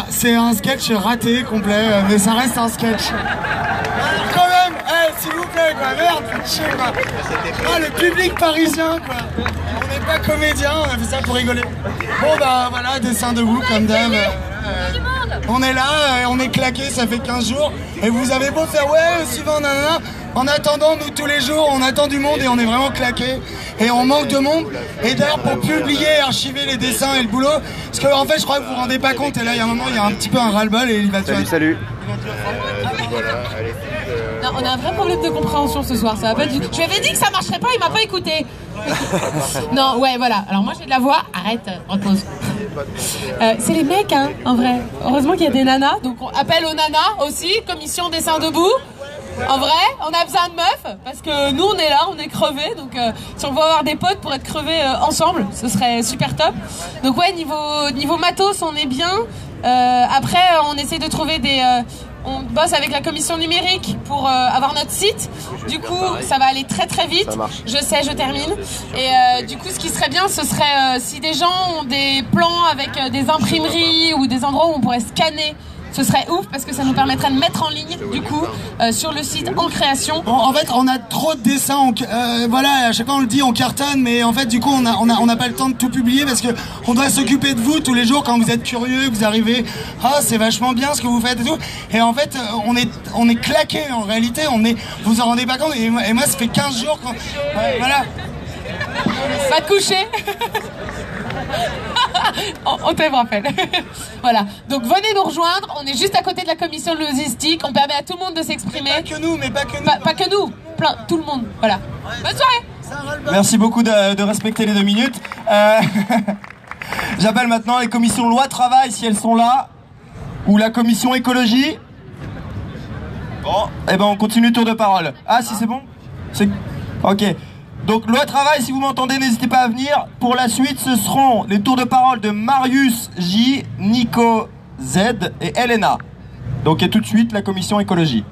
Voilà, c'est un sketch raté, complet, mais ça reste un sketch. Quand même, s'il vous plaît, quoi, merde, chier, quoi. Ah, le public parisien, quoi. On n'est pas comédien, on a fait ça pour rigoler. Bon, bah voilà, dessin debout, comme d'hab. On est là, on est claqué, ça fait 15 jours. Et vous avez beau faire, ouais, suivant, nanana. En attendant, nous, tous les jours, on attend du monde et on est vraiment claqué. Et on manque de monde. Et d'ailleurs, pour publier et archiver les dessins et le boulot, parce qu'en fait, je crois que vous vous rendez pas compte. Et là, il y a un moment, il y a un petit peu un ras-le-bol et il va... Salut. Non, on a un vrai problème de compréhension ce soir, ça va pas du tout. Je lui avais dit que ça marcherait pas, il m'a pas écouté. Non, ouais, voilà. Alors moi j'ai de la voix, arrête, repose. C'est les mecs, hein, en vrai. Heureusement qu'il y a des nanas, donc on appelle aux nanas aussi, commission dessin debout. En vrai, on a besoin de meufs, parce que nous on est là, on est crevés, donc si on veut avoir des potes pour être crevés ensemble, ce serait super top. Donc ouais, niveau matos, on est bien. Après, on essaie de trouver des... on bosse avec la commission numérique pour avoir notre site. Du coup, ça va aller très très vite. Je sais, je termine. Et du coup, ce qui serait bien, ce serait si des gens ont des plans avec des imprimeries ou des endroits où on pourrait scanner. Ce serait ouf parce que ça nous permettrait de mettre en ligne, du coup, sur le site en création. En fait, on a trop de dessins. Voilà, à chaque fois on le dit, on cartonne, mais en fait, du coup, on n'a pas le temps de tout publier parce que on doit s'occuper de vous tous les jours quand vous êtes curieux, que vous arrivez. Ah, c'est vachement bien ce que vous faites et tout. Et en fait, on est claqué en réalité. Vous en rendez pas compte. Et moi, ça fait 15 jours quand. Voilà. Va te coucher. On t'aime, rappelle. Voilà, donc venez nous rejoindre. On est juste à côté de la commission logistique. On permet à tout le monde de s'exprimer. Pas que nous, mais pas que nous. Pas que nous, tout le monde. Voilà. Bonne soirée. Merci beaucoup de respecter les 2 minutes. J'appelle maintenant les commissions loi travail si elles sont là, ou la commission écologie. Bon, et ben on continue tour de parole. Ah si c'est bon, ok. Donc loi travail, si vous m'entendez, n'hésitez pas à venir. Pour la suite, ce seront les tours de parole de Marius J, Nico Z et Elena. Donc et tout de suite la commission écologie.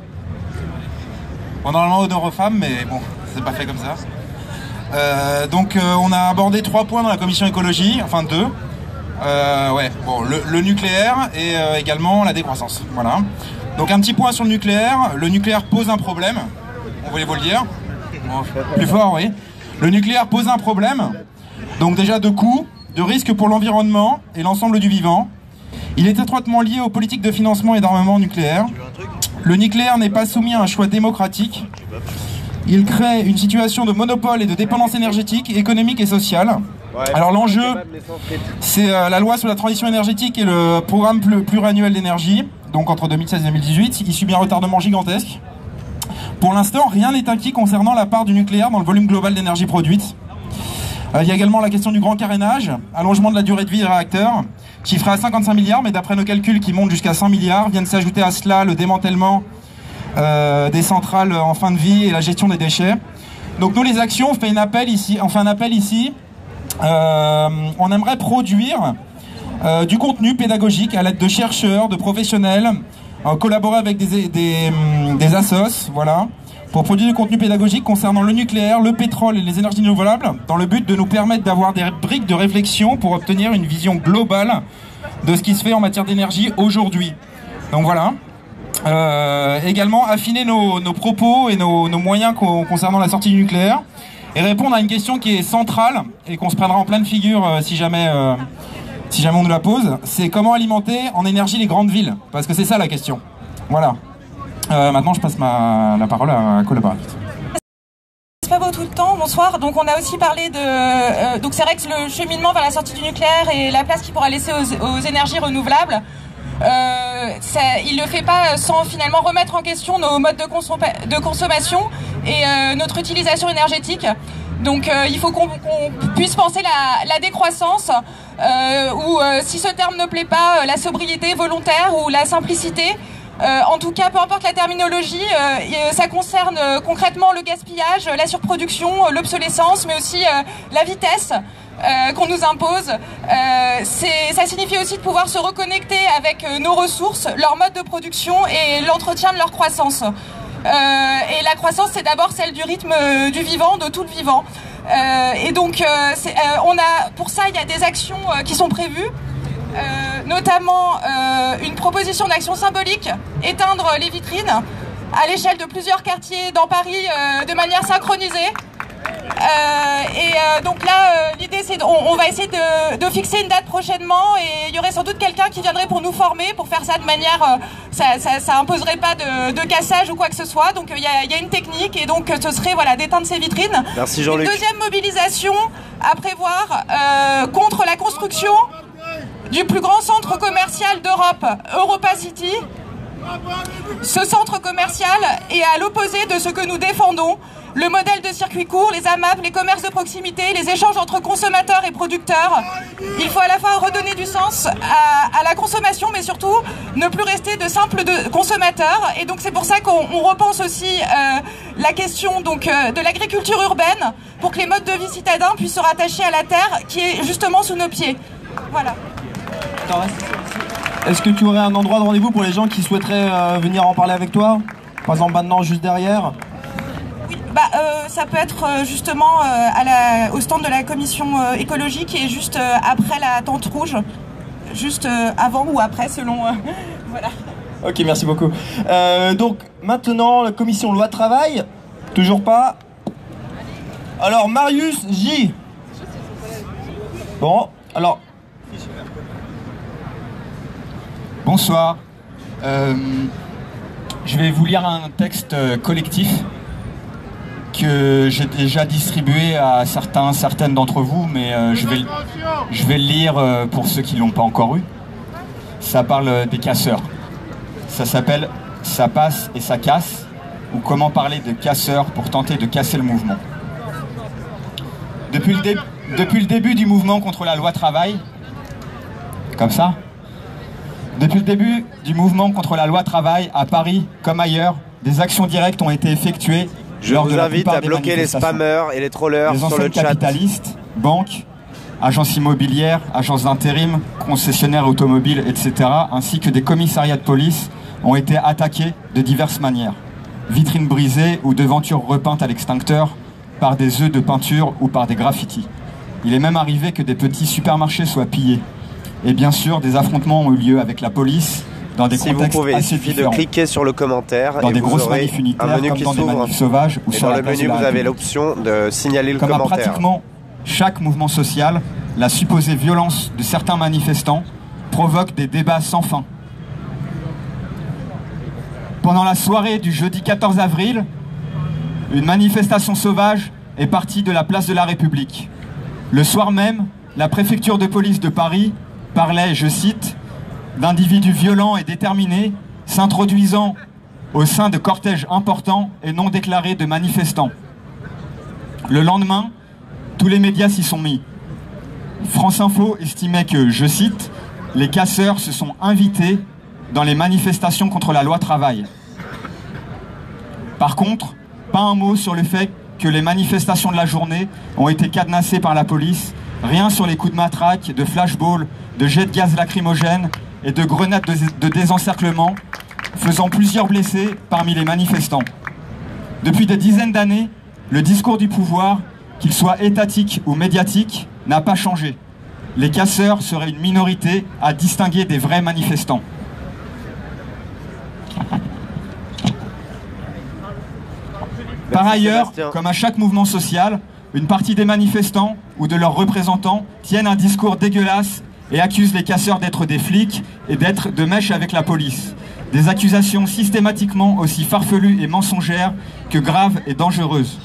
Bon, normalement honneur aux femmes, mais bon, c'est pas fait comme ça. On a abordé 3 points dans la commission écologie, enfin 2. Ouais, bon, le nucléaire et également la décroissance. Voilà. Donc un petit point sur le nucléaire. Le nucléaire pose un problème. On voulait vous le dire. Bon, plus fort, oui. Le nucléaire pose un problème. Donc déjà de coûts, de risques pour l'environnement et l'ensemble du vivant. Il est étroitement lié aux politiques de financement et d'armement nucléaire. Le nucléaire n'est pas soumis à un choix démocratique. Il crée une situation de monopole et de dépendance énergétique, économique et sociale. Alors l'enjeu, c'est la loi sur la transition énergétique et le programme pluriannuel d'énergie, donc entre 2016 et 2018. Il subit un retardement gigantesque. Pour l'instant, rien n'est acquis concernant la part du nucléaire dans le volume global d'énergie produite. Il y a également la question du grand carénage, allongement de la durée de vie des réacteurs, chiffré à 55 milliards, mais d'après nos calculs qui montent jusqu'à 100 milliards, viennent s'ajouter à cela le démantèlement des centrales en fin de vie et la gestion des déchets. Donc nous, les actions, on fait un appel ici. On aimerait produire du contenu pédagogique à l'aide de chercheurs, de professionnels, collaborer avec des assos, voilà, pour produire du contenu pédagogique concernant le nucléaire, le pétrole et les énergies renouvelables, dans le but de nous permettre d'avoir des briques de réflexion pour obtenir une vision globale de ce qui se fait en matière d'énergie aujourd'hui. Donc voilà. Également affiner nos propos et nos moyens concernant la sortie du nucléaire et répondre à une question qui est centrale et qu'on se prendra en pleine figure si jamais on nous la pose, c'est comment alimenter en énergie les grandes villes, parce que c'est ça la question. Voilà. Maintenant je passe la parole à la collaboratrice. C'est pas beau tout le temps, bonsoir. Donc on a aussi parlé de... donc c'est vrai que le cheminement vers la sortie du nucléaire et la place qu'il pourra laisser aux énergies renouvelables, il ne le fait pas sans finalement remettre en question nos modes de consommation et notre utilisation énergétique. Donc il faut qu'on puisse penser la décroissance, ou si ce terme ne plaît pas, la sobriété volontaire ou la simplicité. En tout cas, peu importe la terminologie, ça concerne concrètement le gaspillage, la surproduction, l'obsolescence, mais aussi la vitesse qu'on nous impose. Ça signifie aussi de pouvoir se reconnecter avec nos ressources, leur mode de production et l'entretien de leur croissance. Et la croissance, c'est d'abord celle du rythme du vivant, de tout le vivant. Et donc, pour ça, il y a des actions qui sont prévues. notamment une proposition d'action symbolique, éteindre les vitrines à l'échelle de plusieurs quartiers dans Paris de manière synchronisée. Donc là, l'idée c'est on va essayer de fixer une date prochainement et il y aurait sans doute quelqu'un qui viendrait pour nous former, pour faire ça de manière... ça imposerait pas de cassage ou quoi que ce soit. Donc il y a une technique et donc ce serait voilà, d'éteindre ces vitrines. Merci Jean-Luc. Une deuxième mobilisation à prévoir contre la construction du plus grand centre commercial d'Europe, Europa City. Ce centre commercial est à l'opposé de ce que nous défendons. Le modèle de circuit court, les AMAP, les commerces de proximité, les échanges entre consommateurs et producteurs. Il faut à la fois redonner du sens à la consommation, mais surtout ne plus rester de simples consommateurs. Et donc c'est pour ça qu'on repense aussi la question donc, de l'agriculture urbaine pour que les modes de vie citadins puissent se rattacher à la terre qui est justement sous nos pieds. Voilà. Est-ce que tu aurais un endroit de rendez-vous pour les gens qui souhaiteraient venir en parler avec toi? Par exemple maintenant, juste derrière? Ça peut être justement au stand de la commission écologie qui est juste après la tente rouge, juste avant ou après selon... voilà. Ok, merci beaucoup. Donc maintenant, la commission loi travail, toujours pas. Alors Marius J. Bon, alors... Bonsoir. Je vais vous lire un texte collectif que j'ai déjà distribué à certaines d'entre vous, mais je vais le lire pour ceux qui ne l'ont pas encore eu. Ça parle des casseurs. Ça s'appelle « Ça passe et ça casse » ou « Comment parler de casseurs pour tenter de casser le mouvement ». Depuis le début du mouvement contre la loi travail, comme ça, depuis le début du mouvement contre la loi travail, à Paris comme ailleurs, des actions directes ont été effectuées. Je vous invite à bloquer les spammers et les trollers sur le chat. Capitalistes, banques, agences immobilières, agences d'intérim, concessionnaires automobiles, etc., ainsi que des commissariats de police ont été attaqués de diverses manières. Vitrines brisées ou devantures repeintes à l'extincteur par des œufs de peinture ou par des graffitis. Il est même arrivé que des petits supermarchés soient pillés. Et bien sûr, des affrontements ont eu lieu avec la police dans des contextes vous pouvez, assez il suffit différents. de cliquer sur le commentaire dans et des vous grosses aurez manifs unitaires, un menu comme qui dans des s'ouvre. manifs sauvages ou Et sur dans la le place de menu, la vous avez République. l'option de signaler le Comme à commentaire. pratiquement chaque mouvement social, la supposée violence de certains manifestants provoque des débats sans fin. Pendant la soirée du jeudi 14 avril, une manifestation sauvage est partie de la place de la République. Le soir même, la préfecture de police de Paris parlait, je cite, d'individus violents et déterminés s'introduisant au sein de cortèges importants et non déclarés de manifestants. Le lendemain, tous les médias s'y sont mis. France Info estimait que, je cite, les casseurs se sont invités dans les manifestations contre la loi travail. Par contre, pas un mot sur le fait que les manifestations de la journée ont été cadenassées par la police, rien sur les coups de matraque, de flashball, de jets de gaz lacrymogène et de grenades de désencerclement, faisant plusieurs blessés parmi les manifestants. Depuis des dizaines d'années, le discours du pouvoir, qu'il soit étatique ou médiatique, n'a pas changé. Les casseurs seraient une minorité à distinguer des vrais manifestants. Par ailleurs, comme à chaque mouvement social, une partie des manifestants ou de leurs représentants tiennent un discours dégueulasse et accusent les casseurs d'être des flics et d'être de mèche avec la police. Des accusations systématiquement aussi farfelues et mensongères que graves et dangereuses.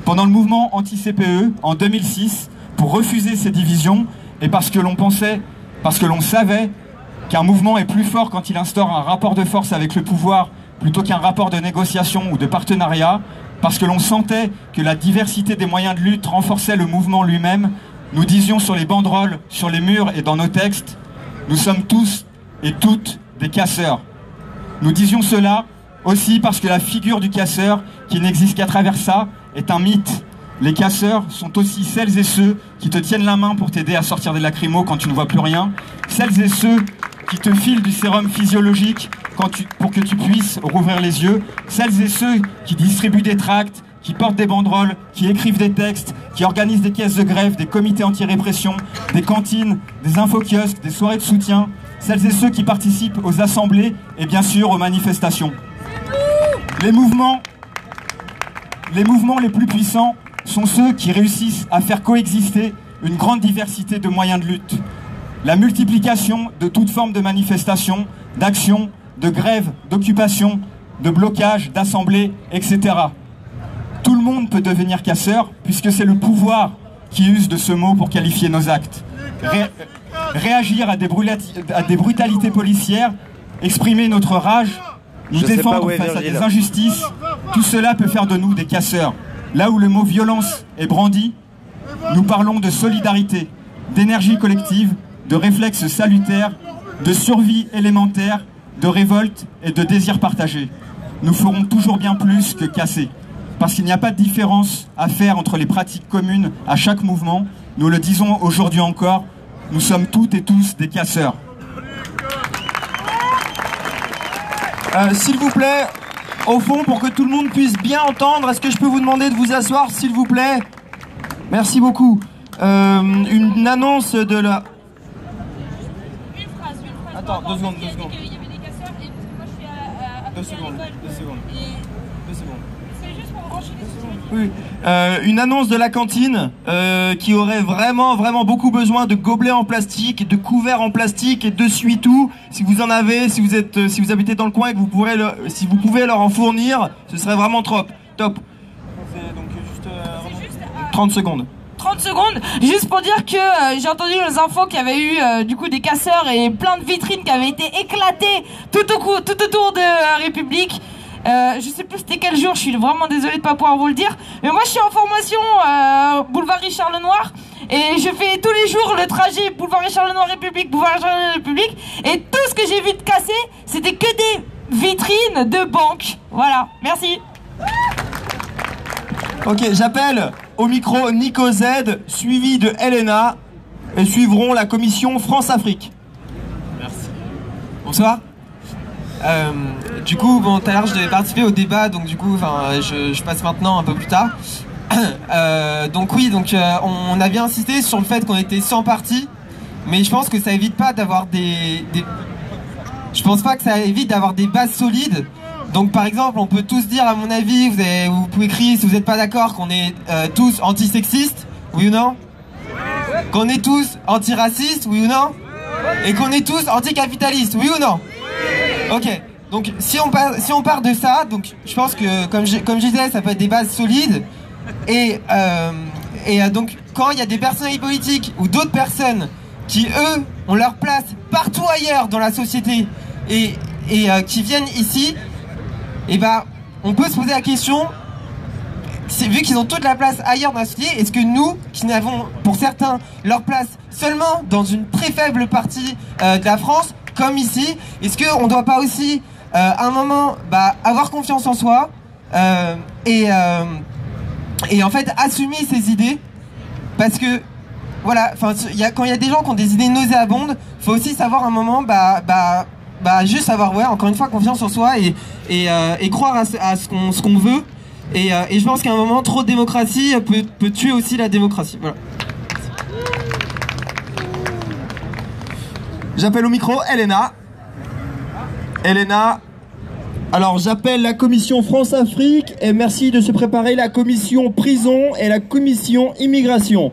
Pendant le mouvement anti-CPE, en 2006, pour refuser ces divisions, et parce que l'on savait qu'un mouvement est plus fort quand il instaure un rapport de force avec le pouvoir plutôt qu'un rapport de négociation ou de partenariat, parce que l'on sentait que la diversité des moyens de lutte renforçait le mouvement lui-même, nous disions sur les banderoles, sur les murs et dans nos textes, nous sommes tous et toutes des casseurs. Nous disions cela aussi parce que la figure du casseur, qui n'existe qu'à travers ça, est un mythe. Les casseurs sont aussi celles et ceux qui te tiennent la main pour t'aider à sortir des lacrymos quand tu ne vois plus rien, celles et ceux qui te filent du sérum physiologique pour que tu puisses rouvrir les yeux, celles et ceux qui distribuent des tracts, qui portent des banderoles, qui écrivent des textes, qui organisent des caisses de grève, des comités anti-répression, des cantines, des infokiosques, des soirées de soutien, celles et ceux qui participent aux assemblées et bien sûr aux manifestations. Les mouvements les plus puissants sont ceux qui réussissent à faire coexister une grande diversité de moyens de lutte. La multiplication de toutes formes de manifestations, d'actions, de grèves, d'occupations, de blocages, d'assemblées, etc. Tout le monde peut devenir casseur, puisque c'est le pouvoir qui use de ce mot pour qualifier nos actes. Réagir à des brutalités policières, exprimer notre rage, nous défendre face à des injustices, tout cela peut faire de nous des casseurs. Là où le mot violence est brandi, nous parlons de solidarité, d'énergie collective, de réflexes salutaires, de survie élémentaire, de révolte et de désir partagé. Nous ferons toujours bien plus que casser. Parce qu'il n'y a pas de différence à faire entre les pratiques communes à chaque mouvement. Nous le disons aujourd'hui encore, nous sommes toutes et tous des casseurs. S'il vous plaît, au fond, pour que tout le monde puisse bien entendre, est-ce que je peux vous demander de vous asseoir, s'il vous plaît? Merci beaucoup. Une annonce de la... Attends, deux secondes. Oui. Une annonce de la cantine qui aurait vraiment beaucoup besoin de gobelets en plastique, de couverts en plastique et d'essuie-tout. Si vous en avez, si vous habitez dans le coin et que si vous pouvez leur en fournir, ce serait vraiment top. C'est donc juste 30 secondes. 30 secondes, juste pour dire que j'ai entendu les infos qu'il y avait eu du coup des casseurs et plein de vitrines qui avaient été éclatées tout autour de la République. Je sais plus c'était quel jour, je suis vraiment désolée de pas pouvoir vous le dire. Mais moi je suis en formation boulevard Richard Lenoir et je fais tous les jours le trajet boulevard Richard Lenoir République, boulevard Richard Lenoir République. Et tout ce que j'ai vu de casser, c'était que des vitrines de banque. Voilà, merci. Ok, j'appelle au micro Nico Z, suivi de Elena, et suivront la commission France-Afrique. Merci. Bonsoir. Du coup, bon, tout à l'heure je devais participer au débat, donc du coup, je passe maintenant un peu plus tard. Donc oui, on a bien insisté sur le fait qu'on était 100 partis, mais je pense que ça évite pas d'avoir je pense pas que ça évite d'avoir des bases solides. Donc par exemple, on peut tous dire, à mon avis, vous pouvez crier si vous n'êtes pas d'accord, qu'on est tous antisexistes, oui ou non? Qu'on est tous antiracistes, oui ou non? Et qu'on est tous anticapitalistes, oui ou non? Ok, donc si on part de ça, donc je pense que comme je disais, ça peut être des bases solides. Et donc quand il y a des personnalités politiques ou d'autres personnes qui eux ont leur place partout ailleurs dans la société et qui viennent ici, et on peut se poser la question, vu qu'ils ont toute la place ailleurs dans la société, est-ce que nous, qui n'avons pour certains leur place seulement dans une très faible partie de la France, comme ici, est-ce qu'on ne doit pas aussi, à un moment, avoir confiance en soi et en fait assumer ses idées, parce que voilà, quand il y a des gens qui ont des idées nauséabondes, il faut aussi savoir à un moment, juste avoir, encore une fois, confiance en soi et croire à ce qu'on veut. Et je pense qu'à un moment, trop de démocratie peut tuer aussi la démocratie. Voilà. J'appelle au micro Elena. Alors j'appelle la commission France-Afrique et merci de se préparer la commission prison et la commission immigration.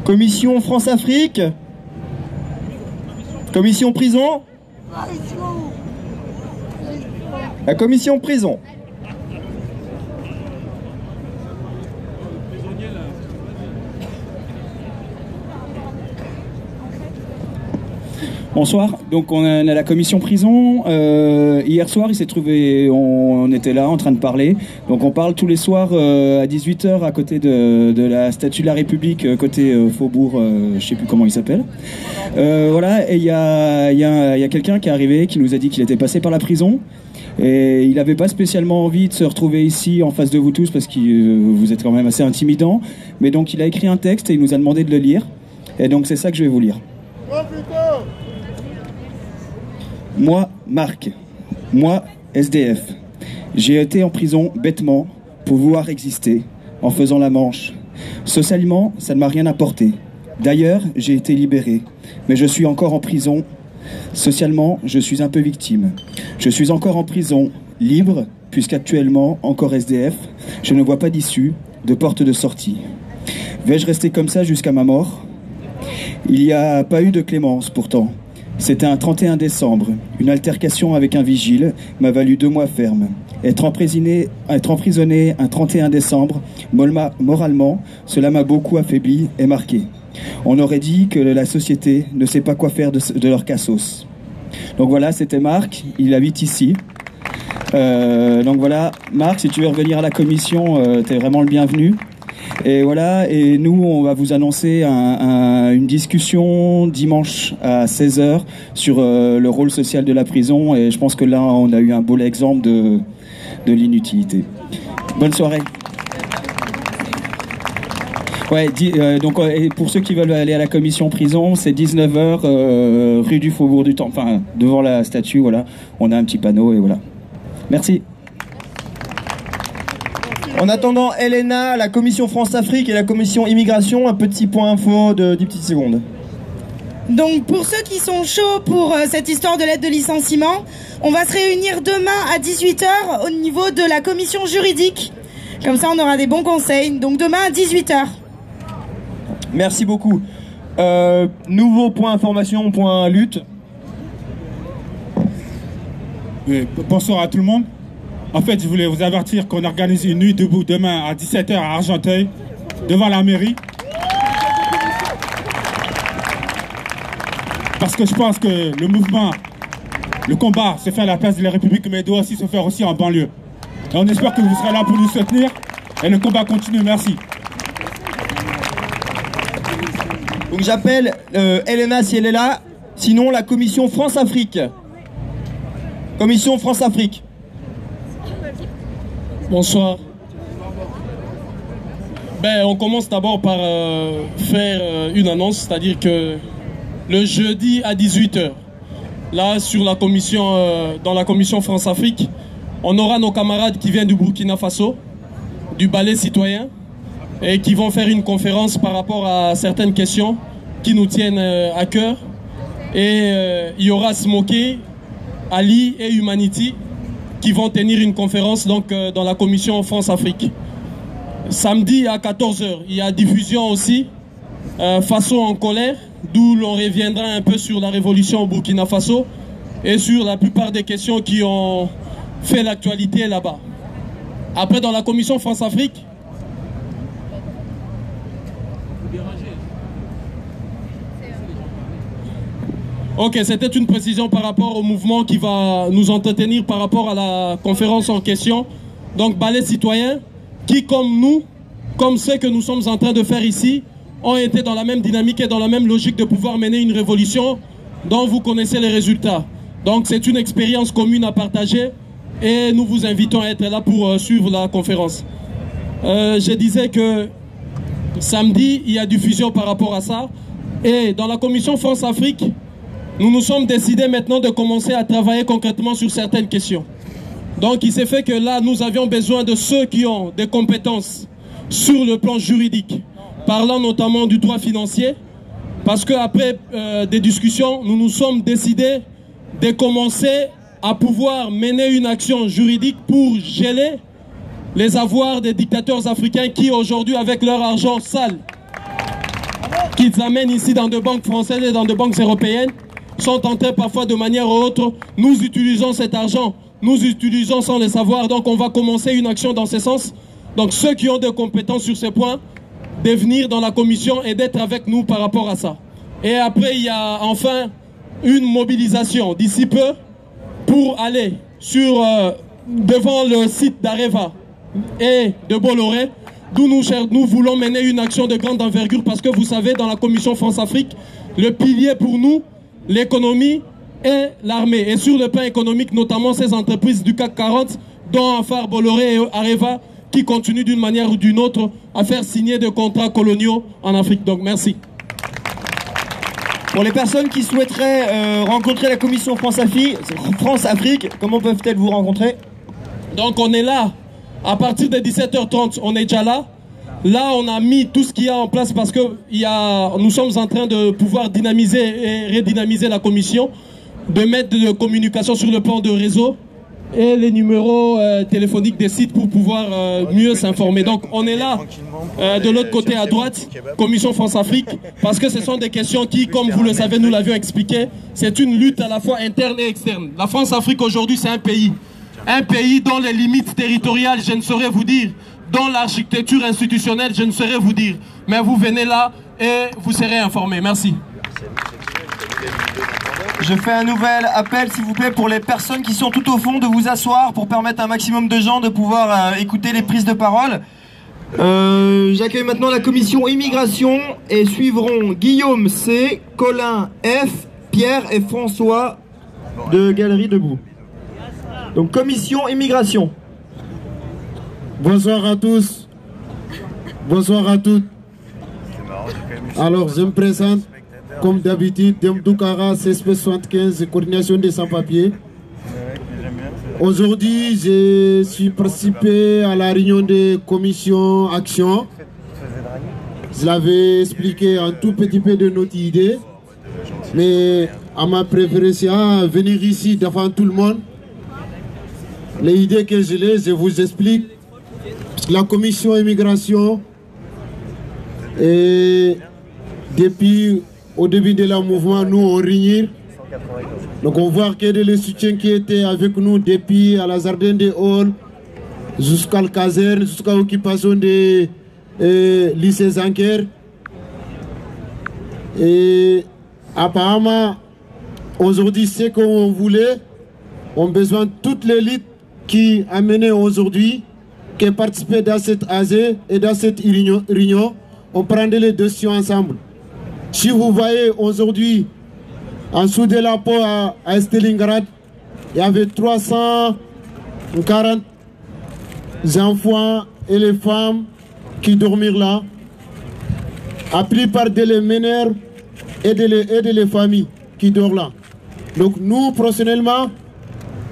Commission France-Afrique. Commission prison. La commission prison. Bonsoir, donc on a la commission prison. Hier soir, il s'est trouvé, on était là en train de parler. Donc on parle tous les soirs à 18h à côté de la statue de la République, côté Faubourg, je sais plus comment il s'appelle. Voilà, et il y a quelqu'un qui est arrivé, qui nous a dit qu'il était passé par la prison. Et il n'avait pas spécialement envie de se retrouver ici en face de vous tous parce que vous êtes quand même assez intimidants. Mais donc il a écrit un texte et il nous a demandé de le lire. Et donc c'est ça que je vais vous lire. Moi, Marc, moi, SDF, j'ai été en prison bêtement pouvoir exister en faisant la manche. Socialement, ça ne m'a rien apporté. D'ailleurs, j'ai été libéré, mais je suis encore en prison. Socialement, je suis un peu victime. Je suis encore en prison, libre, puisqu'actuellement, encore SDF, je ne vois pas d'issue, de porte de sortie. Vais-je rester comme ça jusqu'à ma mort? Il n'y a pas eu de clémence, pourtant. C'était un 31 décembre. Une altercation avec un vigile m'a valu 2 mois ferme. Être emprisonné un 31 décembre, moralement, cela m'a beaucoup affaibli et marqué. On aurait dit que la société ne sait pas quoi faire de leur cassos. Donc voilà, c'était Marc, il habite ici. Donc voilà, Marc, si tu veux revenir à la commission, t'es vraiment le bienvenu. Et voilà, et nous, on va vous annoncer une discussion dimanche à 16h sur le rôle social de la prison. Et je pense que là, on a eu un beau exemple de l'inutilité. Bonne soirée. Ouais, donc et pour ceux qui veulent aller à la commission prison, c'est 19h rue du Faubourg du Temple, enfin devant la statue, voilà. On a un petit panneau et voilà. Merci. En attendant, Elena, la commission France-Afrique et la commission immigration, un petit point info de 10 petites secondes. Donc pour ceux qui sont chauds pour cette histoire de lettre de licenciement, on va se réunir demain à 18h au niveau de la commission juridique. Comme ça on aura des bons conseils. Donc demain à 18h. Merci beaucoup. Nouveau point information, point lutte. Oui, bonsoir à tout le monde. En fait, je voulais vous avertir qu'on organise une nuit debout demain à 17h à Argenteuil, devant la mairie. Parce que je pense que le mouvement, le combat se fait à la place de la République, mais doit aussi se faire aussi en banlieue. Et on espère que vous serez là pour nous soutenir. Et le combat continue. Merci. Donc j'appelle Elena si elle est là. Sinon, la commission France-Afrique. Commission France-Afrique. Bonsoir. On commence d'abord par faire une annonce, c'est-à-dire que le jeudi à 18h, là sur la commission, dans la commission France-Afrique, on aura nos camarades qui viennent du Burkina Faso, du ballet citoyen, et qui vont faire une conférence par rapport à certaines questions qui nous tiennent à cœur. Et il y aura Smokey, Ali et Humanity qui vont tenir une conférence donc, dans la commission France-Afrique. Samedi à 14h, il y a diffusion aussi, Faso en colère, d'où l'on reviendra un peu sur la révolution au Burkina Faso et sur la plupart des questions qui ont fait l'actualité là-bas. Après, dans la commission France-Afrique, ok, c'était une précision par rapport au mouvement qui va nous entretenir par rapport à la conférence en question. Donc, ballet citoyen, qui comme nous, comme ceux que nous sommes en train de faire ici, ont été dans la même dynamique et dans la même logique de pouvoir mener une révolution dont vous connaissez les résultats. Donc, c'est une expérience commune à partager et nous vous invitons à être là pour suivre la conférence. Je disais que samedi, il y a diffusion par rapport à ça. Et dans la commission France-Afrique, nous nous sommes décidés maintenant de commencer à travailler concrètement sur certaines questions. Donc il s'est fait que là, nous avions besoin de ceux qui ont des compétences sur le plan juridique, parlant notamment du droit financier, parce qu'après des discussions, nous nous sommes décidés de commencer à pouvoir mener une action juridique pour geler les avoirs des dictateurs africains qui aujourd'hui, avec leur argent sale, qu'ils amènent ici dans des banques françaises et dans des banques européennes, sont en train parfois de manière ou autre, nous utilisons cet argent, nous utilisons sans le savoir, donc on va commencer une action dans ce sens. Donc ceux qui ont des compétences sur ces points, de venir dans la commission et d'être avec nous par rapport à ça. Et après, il y a enfin une mobilisation d'ici peu pour aller sur, devant le site d'Areva et de Bolloré, d'où nous voulons mener une action de grande envergure parce que vous savez, dans la commission France-Afrique, le pilier pour nous, l'économie et l'armée. Et sur le plan économique, notamment ces entreprises du CAC 40, dont Afar, Bolloré et Areva, qui continuent d'une manière ou d'une autre à faire signer des contrats coloniaux en Afrique. Donc merci. Pour les personnes qui souhaiteraient rencontrer la commission France-Afrique, comment peuvent-elles vous rencontrer? Donc on est là À partir de 17h30, on est déjà là. Là, on a mis tout ce qu'il y a en place parce que nous sommes en train de pouvoir dynamiser et redynamiser la commission, de mettre de communication sur le plan de réseau et les numéros téléphoniques des sites pour pouvoir mieux s'informer. Donc on est là, de l'autre côté à droite, Commission France-Afrique, parce que ce sont des questions qui, comme vous le savez, nous l'avions expliqué, c'est une lutte à la fois interne et externe. La France-Afrique aujourd'hui, c'est un pays dont les limites territoriales, je ne saurais vous dire, dont l'architecture institutionnelle, je ne saurais vous dire. Mais vous venez là et vous serez informés. Merci. Je fais un nouvel appel, s'il vous plaît, pour les personnes qui sont tout au fond, de vous asseoir pour permettre à un maximum de gens de pouvoir écouter les prises de parole. J'accueille maintenant la commission immigration et suivront Guillaume C, Colin F, Pierre et François de Galerie Debout. Donc commission immigration. Bonsoir à tous. Bonsoir à toutes. Alors je me présente. Comme d'habitude, Demdou Kara, CSP 75, coordination des sans-papiers. Aujourd'hui, je suis participé à la réunion de commission action. Je l'avais expliqué un tout petit peu de notre idée. Mais à ma préférée, c'est venir ici devant tout le monde. Les idées que je vous explique. La commission immigration, et depuis au début de la mouvement, nous on réunit. Donc on voit que les soutiens qui étaient avec nous depuis à la Jardin des Halles jusqu'à la caserne, jusqu'à l'occupation des lycées Zanker. Et apparemment, aujourd'hui, ce qu'on voulait, on a besoin de toute l'élite qui a mené aujourd'hui, qui a participé dans cette AZ et dans cette réunion, on prendrait les décisions ensemble. Si vous voyez aujourd'hui, en dessous de la peau à Stalingrad, il y avait 340 enfants et les femmes qui dormaient là, appelés par des mineurs et des familles qui dorment là. Donc nous, personnellement,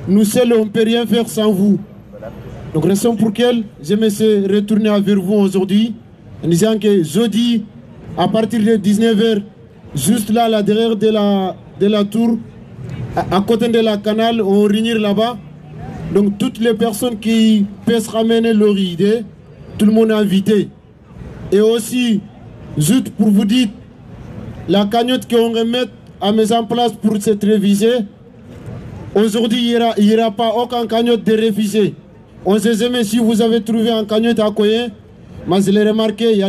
nous seuls, on ne peut rien faire sans vous. Donc raison pour laquelle je me suis retourné vers vous aujourd'hui en disant que jeudi, à partir de 19h, juste là derrière de la tour, à côté de la canal, on réunit là-bas. Donc toutes les personnes qui peuvent ramener leur idée, tout le monde est invité. Et aussi, juste pour vous dire, la cagnotte qu'on remet à mettre en place pour cette révisée, aujourd'hui, il n'y aura pas aucun cagnotte de révisé. On ne sait jamais si vous avez trouvé un cagnotte à Koyen. Mais je l'ai remarqué, il y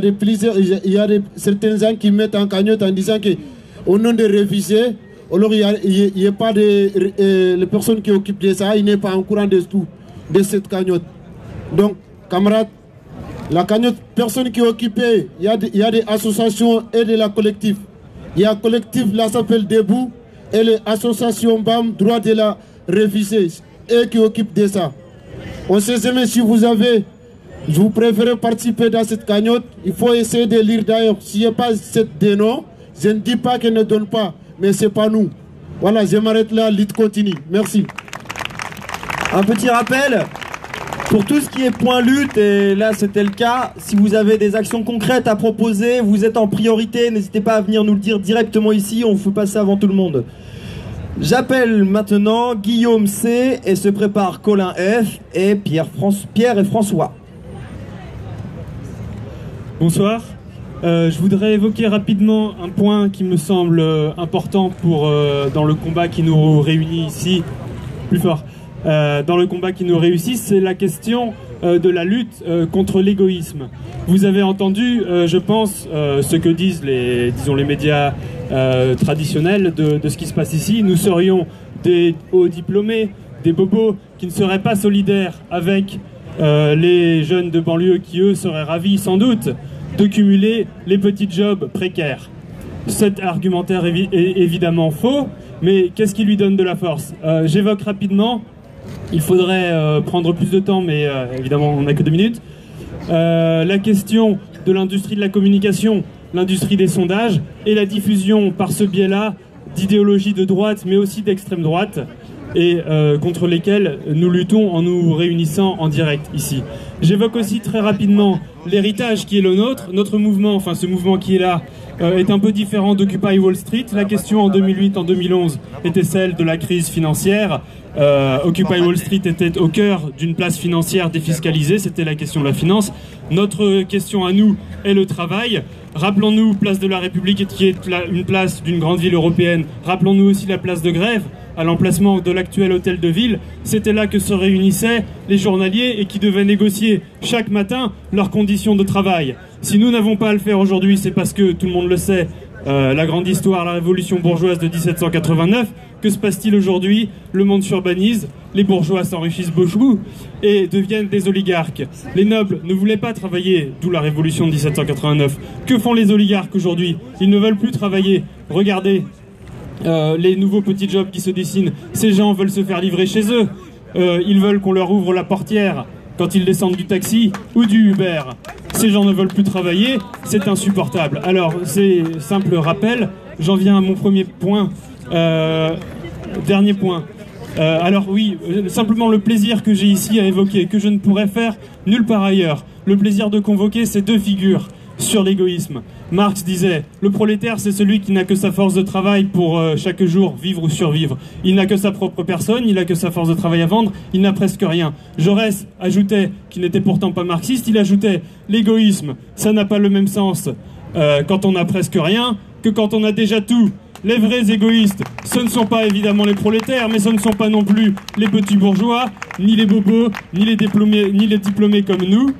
a certains gens qui mettent en cagnotte en disant qu'au nom de révisés, alors il n'y a pas de les personnes qui occupent de ça, il n'est pas en courant de tout, de cette cagnotte. Donc, camarades, la cagnotte, personne qui est occupée, il y a des associations et de la collectif. Il y a un collectif, là, ça s'appelle Debout, et les associations BAM, droit de la révisée, et qui occupent de ça. On ne sait jamais si vous avez... Je vous préfère participer dans cette cagnotte. Il faut essayer de lire d'ailleurs. S'il n'y a pas cette dénom, je ne dis pas qu'elle ne donne pas, mais ce n'est pas nous. Voilà, je m'arrête là, l'IT continue. Merci. Un petit rappel, pour tout ce qui est point lutte, et là c'était le cas, si vous avez des actions concrètes à proposer, vous êtes en priorité, n'hésitez pas à venir nous le dire directement ici, on fait passer avant tout le monde. J'appelle maintenant Guillaume C et se prépare Colin F et Pierre et François. Bonsoir. Je voudrais évoquer rapidement un point qui me semble important dans le combat qui nous réunit ici. Plus fort. Dans le combat qui nous réussit, c'est la question de la lutte contre l'égoïsme. Vous avez entendu, je pense, ce que disent les médias traditionnels de ce qui se passe ici. Nous serions des hauts diplômés, des bobos qui ne seraient pas solidaires avec les jeunes de banlieue qui, eux, seraient ravis, sans doute, de cumuler les petits jobs précaires. Cet argumentaire est évidemment faux, mais qu'est-ce qui lui donne de la force? J'évoque rapidement, il faudrait prendre plus de temps, mais évidemment on n'a que 2 minutes, la question de l'industrie de la communication, l'industrie des sondages et la diffusion par ce biais-là d'idéologies de droite, mais aussi d'extrême droite, et contre lesquelles nous luttons en nous réunissant en direct ici. J'évoque aussi très rapidement l'héritage qui est le nôtre. Notre mouvement, enfin ce mouvement qui est là, est un peu différent d'Occupy Wall Street. La question en 2008, en 2011 était celle de la crise financière. Occupy Wall Street était au cœur d'une place financière défiscalisée, c'était la question de la finance. Notre question à nous est le travail. Rappelons-nous Place de la République qui est une place d'une grande ville européenne. Rappelons-nous aussi la place de Grève, à l'emplacement de l'actuel hôtel de ville. C'était là que se réunissaient les journaliers et qui devaient négocier chaque matin leurs conditions de travail. Si nous n'avons pas à le faire aujourd'hui, c'est parce que, tout le monde le sait, la grande histoire, la révolution bourgeoise de 1789, que se passe-t-il aujourd'hui? Le monde s'urbanise, les bourgeois s'enrichissent beaucoup et deviennent des oligarques. Les nobles ne voulaient pas travailler, d'où la révolution de 1789. Que font les oligarques aujourd'hui? Ils ne veulent plus travailler. Regardez les nouveaux petits jobs qui se dessinent. Ces gens veulent se faire livrer chez eux. Ils veulent qu'on leur ouvre la portière quand ils descendent du taxi ou du Uber. Ces gens ne veulent plus travailler, c'est insupportable. Alors, c'est simple rappel, j'en viens à mon premier point, dernier point. Alors oui, simplement le plaisir que j'ai ici à évoquer, que je ne pourrais faire nulle part ailleurs. Le plaisir de convoquer ces deux figures sur l'égoïsme. Marx disait, le prolétaire c'est celui qui n'a que sa force de travail pour chaque jour vivre ou survivre. Il n'a que sa propre personne, il n'a que sa force de travail à vendre, il n'a presque rien. Jaurès ajoutait, qui n'était pourtant pas marxiste, il ajoutait, l'égoïsme, ça n'a pas le même sens quand on n'a presque rien que quand on a déjà tout. Les vrais égoïstes, ce ne sont pas évidemment les prolétaires, mais ce ne sont pas non plus les petits bourgeois, ni les bobos, ni les diplômés comme nous,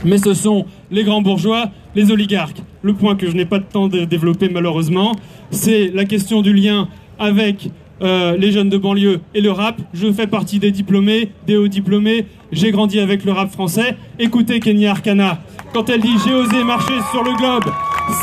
mais ce sont les grands bourgeois, les oligarques. Le point que je n'ai pas de temps de développer malheureusement, c'est la question du lien avec les jeunes de banlieue et le rap. Je fais partie des diplômés, des hauts diplômés, j'ai grandi avec le rap français. Écoutez Kenya Arcana, quand elle dit « j'ai osé marcher sur le globe »,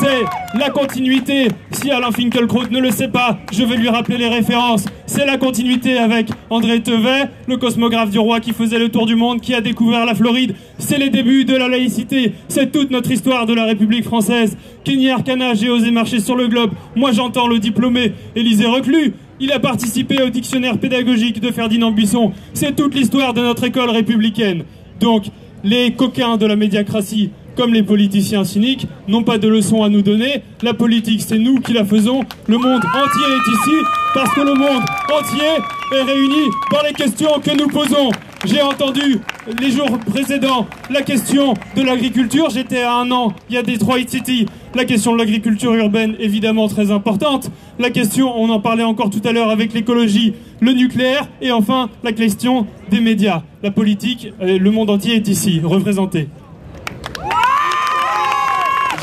c'est la continuité. Si Alain Finkielkraut ne le sait pas, je vais lui rappeler les références. C'est la continuité avec André Tevet, le cosmographe du roi qui faisait le tour du monde, qui a découvert la Floride. C'est les débuts de la laïcité. C'est toute notre histoire de la République française. Kenya Arcana, j'ai osé marcher sur le globe. Moi j'entends le diplômé Élisée Reclus. Il a participé au dictionnaire pédagogique de Ferdinand Buisson. C'est toute l'histoire de notre école républicaine. Donc, les coquins de la médiacratie, comme les politiciens cyniques, n'ont pas de leçons à nous donner. La politique, c'est nous qui la faisons. Le monde entier est ici parce que le monde entier est réuni dans les questions que nous posons. J'ai entendu les jours précédents la question de l'agriculture. J'étais à 1 an, il y a Detroit City. La question de l'agriculture urbaine, évidemment très importante. La question, on en parlait encore tout à l'heure avec l'écologie, le nucléaire. Et enfin, la question des médias. La politique, le monde entier est ici, représenté.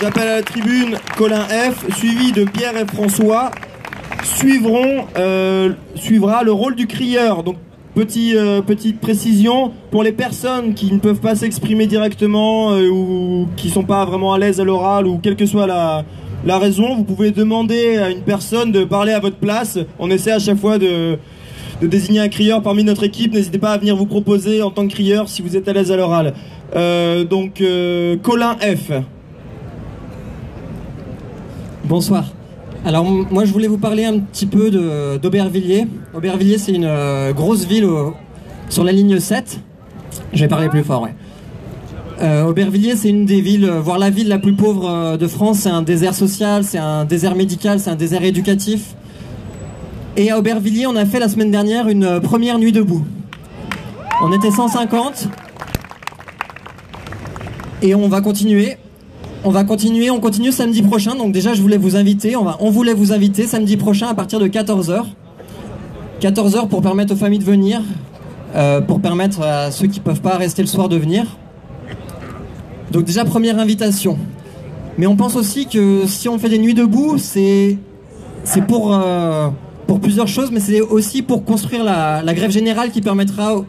J'appelle à la tribune Colin F, suivi de Pierre et François. Suivra le rôle du crieur. Donc, petite précision, pour les personnes qui ne peuvent pas s'exprimer directement ou qui ne sont pas vraiment à l'aise à l'oral ou quelle que soit la raison, vous pouvez demander à une personne de parler à votre place. On essaie à chaque fois de désigner un crieur parmi notre équipe. N'hésitez pas à venir vous proposer en tant que crieur si vous êtes à l'aise à l'oral. Donc, Colin F. Bonsoir. Alors moi je voulais vous parler un petit peu d'Aubervilliers. Aubervilliers c'est une grosse ville sur la ligne 7. Je vais parler plus fort, ouais. Aubervilliers c'est une des villes, voire la ville la plus pauvre de France. C'est un désert social, c'est un désert médical, c'est un désert éducatif. Et à Aubervilliers on a fait la semaine dernière une première nuit debout. On était 150 et on va continuer. On continue samedi prochain, donc déjà je voulais vous inviter, on voulait vous inviter samedi prochain à partir de 14h. 14h pour permettre aux familles de venir, pour permettre à ceux qui ne peuvent pas rester le soir de venir. Donc déjà première invitation. Mais on pense aussi que si on fait des nuits debout, c'est pour plusieurs choses, mais c'est aussi pour construire la grève générale qui permettra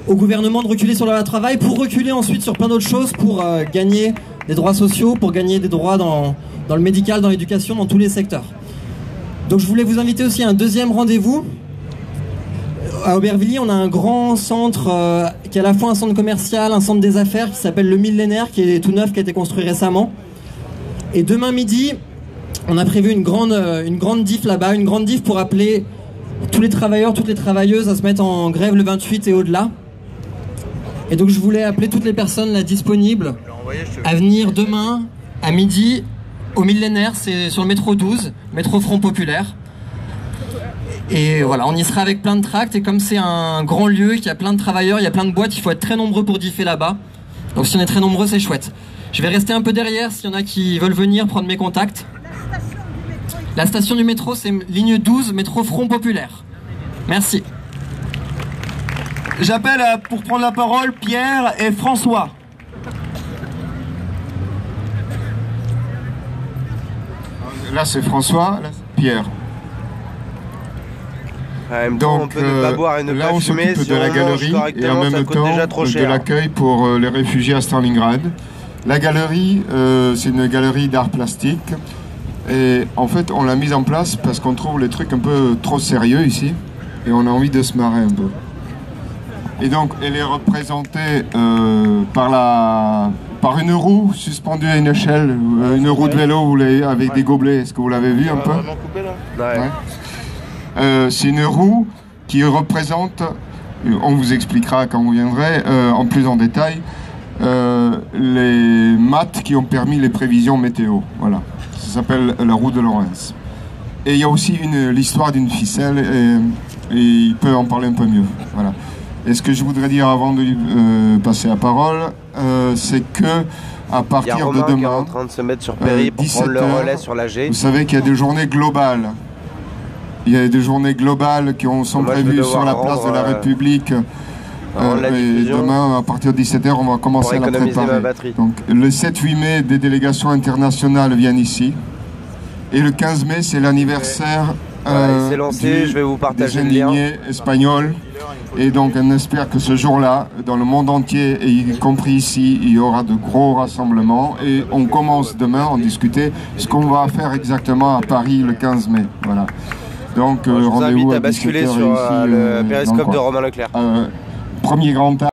au gouvernement de reculer sur le travail, pour reculer ensuite sur plein d'autres choses, pour gagner des droits sociaux, pour gagner des droits dans le médical, dans l'éducation, dans tous les secteurs. Donc je voulais vous inviter aussi à un deuxième rendez-vous. À Aubervilliers, on a un grand centre qui est à la fois un centre commercial, un centre des affaires qui s'appelle le Millénaire, qui est tout neuf, qui a été construit récemment. Et demain midi, on a prévu une grande diff là-bas, une grande diff pour appeler tous les travailleurs, toutes les travailleuses à se mettre en grève le 28 et au-delà. Et donc je voulais appeler toutes les personnes là disponibles à venir demain à midi au Millénaire, c'est sur le métro 12, métro Front Populaire. Et voilà, on y sera avec plein de tracts, et comme c'est un grand lieu, qu'il y a plein de travailleurs, il y a plein de boîtes, il faut être très nombreux pour differ là-bas. Donc si on est très nombreux, c'est chouette. Je vais rester un peu derrière s'il y en a qui veulent venir prendre mes contacts. La station du métro, c'est ligne 12, métro Front Populaire. Merci. J'appelle pour prendre la parole Pierre et François. Là c'est François, là c'est Pierre. Donc on peut ne pas boire et ne là pas on fumer, s'occupe si de la on galerie mange et en même temps de l'accueil pour les réfugiés à Stalingrad. La galerie, c'est une galerie d'art plastique et en fait on l'a mise en place parce qu'on trouve les trucs un peu trop sérieux ici et on a envie de se marrer un peu. Et donc elle est représentée par une roue suspendue à une échelle, une roue de vélo avec des gobelets. Est-ce que vous l'avez vu un peu? C'est une roue qui représente, on vous expliquera quand vous viendrez en plus en détail, les maths qui ont permis les prévisions météo. Voilà, ça s'appelle la roue de Lorentz. Et il y a aussi l'histoire d'une ficelle et il peut en parler un peu mieux. Voilà. Et ce que je voudrais dire avant de lui passer la parole, c'est que à partir de demain, qui est en train de se mettre sur Péry pour prendre le relais sur l'AG. Vous savez qu'il y a des journées globales. Il y a des journées globales qui sont prévues sur la place de la République. Et demain, à partir de 17h, on va commencer à la préparer. Donc, le 7-8 mai, des délégations internationales viennent ici. Et le 15 mai, c'est l'anniversaire je vais vous partager le lien espagnol. Et donc, on espère que ce jour-là, dans le monde entier, et y compris ici, il y aura de gros rassemblements. Et on commence demain à en discuter ce qu'on va faire exactement à Paris le 15 mai. Voilà. Donc, je vous invite à basculer sur ici, le périscope de Romain Leclerc. Premier grand